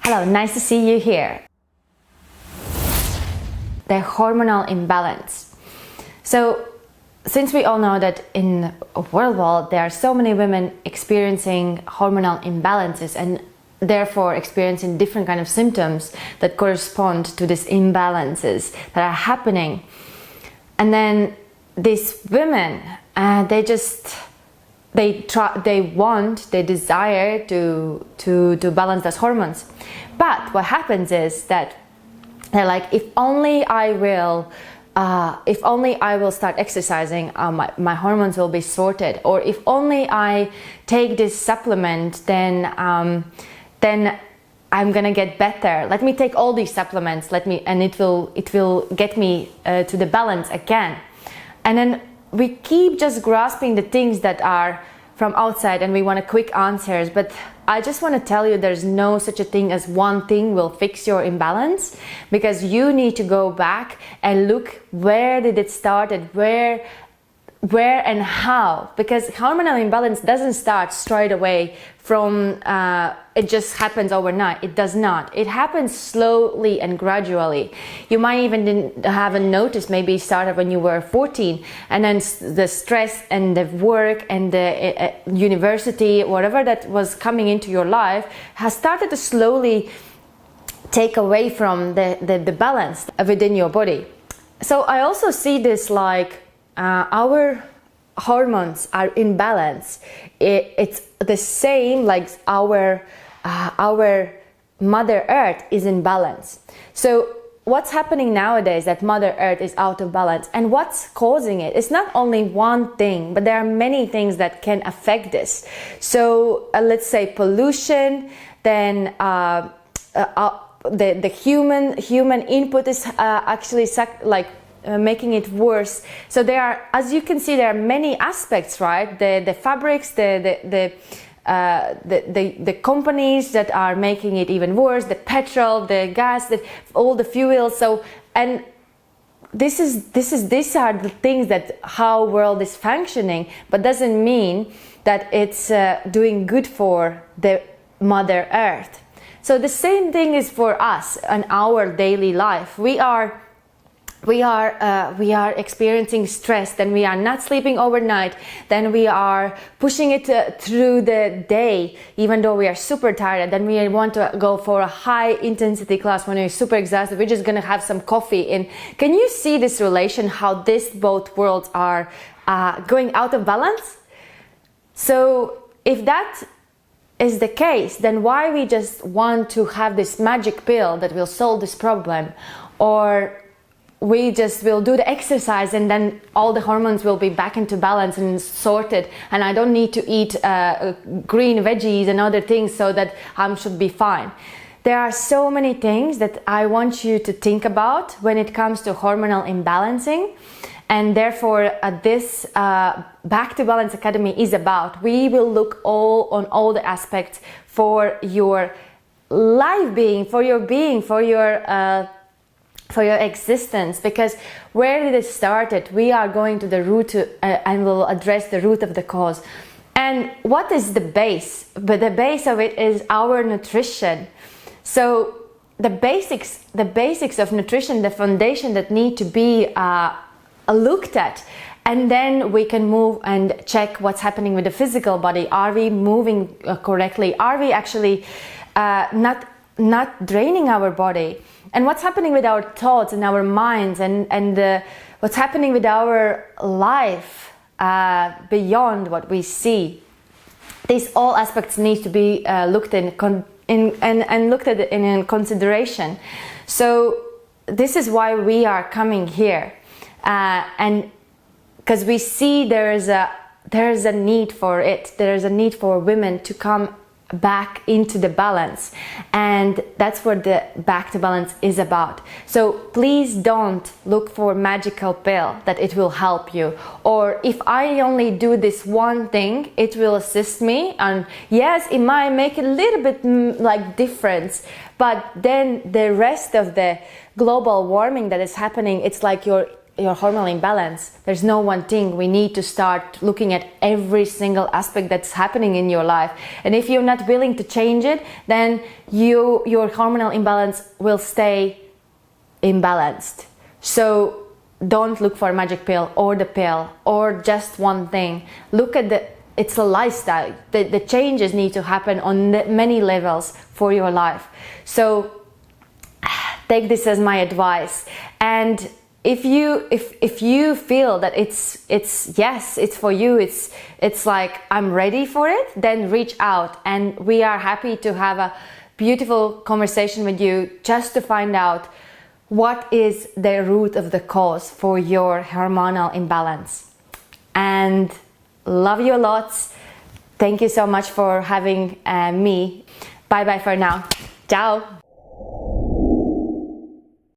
Hello, nice to see you here. The hormonal imbalance. So, since we all know that in world there are so many women experiencing hormonal imbalances and therefore experiencing different kind of symptoms that correspond to these imbalances that are happening, and then these women, they desire to balance those hormones. But what happens is that they're like, if only I will start exercising, my hormones will be sorted. Or if only I take this supplement, then I'm gonna get better. Let me take all these supplements. And it will get me to the balance again. And then we keep just grasping the things that are from outside, and we want quick answers. But I just want to tell you, there's no such a thing as one thing will fix your imbalance, because you need to go back and look where did it start, and where and how, because hormonal imbalance doesn't start straight away from it just happens overnight. It does not. It happens slowly and gradually. You might even haven't noticed, maybe it started when you were 14, and then the stress and the work and the university, whatever that was coming into your life, has started to slowly take away from the balance within your body. So I also see this like our hormones are in balance. It's the same like our Mother Earth is in balance. So what's happening nowadays that Mother Earth is out of balance, and what's causing it? It's not only one thing, but there are many things that can affect this. So let's say pollution, then the human input is actually making it worse. So there are, as you can see, there are many aspects, right? The fabrics, the companies that are making it even worse, the petrol, the gas, all the fuels. So, and these are the things that how world is functioning, but doesn't mean that it's doing good for the Mother Earth. So the same thing is for us and our daily life. We are experiencing stress, then we are not sleeping overnight, then we are pushing it through the day, even though we are super tired, then we want to go for a high intensity class when we're super exhausted, we're just gonna have some coffee. And can you see this relation, how both worlds are going out of balance? So if that is the case, then why we just want to have this magic pill that will solve this problem, or we just will do the exercise and then all the hormones will be back into balance and sorted, and I don't need to eat green veggies and other things so that I should be fine. There are so many things that I want you to think about when it comes to hormonal imbalancing, and therefore this Back to Balance Academy is about. We will look on all the aspects for your life being, for your existence, because where did it started? We are going to the root and we'll address the root of the cause. And what is the base? But the base of it is our nutrition. So the basics of nutrition, the foundation that need to be looked at, and then we can move and check what's happening with the physical body. Are we moving correctly? Are we actually not draining our body? And what's happening with our thoughts and our minds, and what's happening with our life beyond what we see? These all aspects need to be looked in consideration. So this is why we are coming here, and because we see there is a need for it. There is a need for women to come back into the balance, and that's what the Back to Balance is about. So please don't look for magical pill that it will help you, or if I only do this one thing it will assist me, and yes, it might make a little bit like difference, but then the rest of the global warming that is happening, it's like your your hormonal imbalance, there's no one thing. We need to start looking at every single aspect that's happening in your life. And if you're not willing to change it, then your hormonal imbalance will stay imbalanced. So don't look for a magic pill or the pill or just one thing. Look at it's a lifestyle. The changes need to happen on many levels for your life. So take this as my advice. And if you feel that it's yes, it's for you, it's like I'm ready for it, then reach out, and we are happy to have a beautiful conversation with you just to find out what is the root of the cause for your hormonal imbalance. And love you lots. Thank you so much for having me. Bye bye for now. Ciao.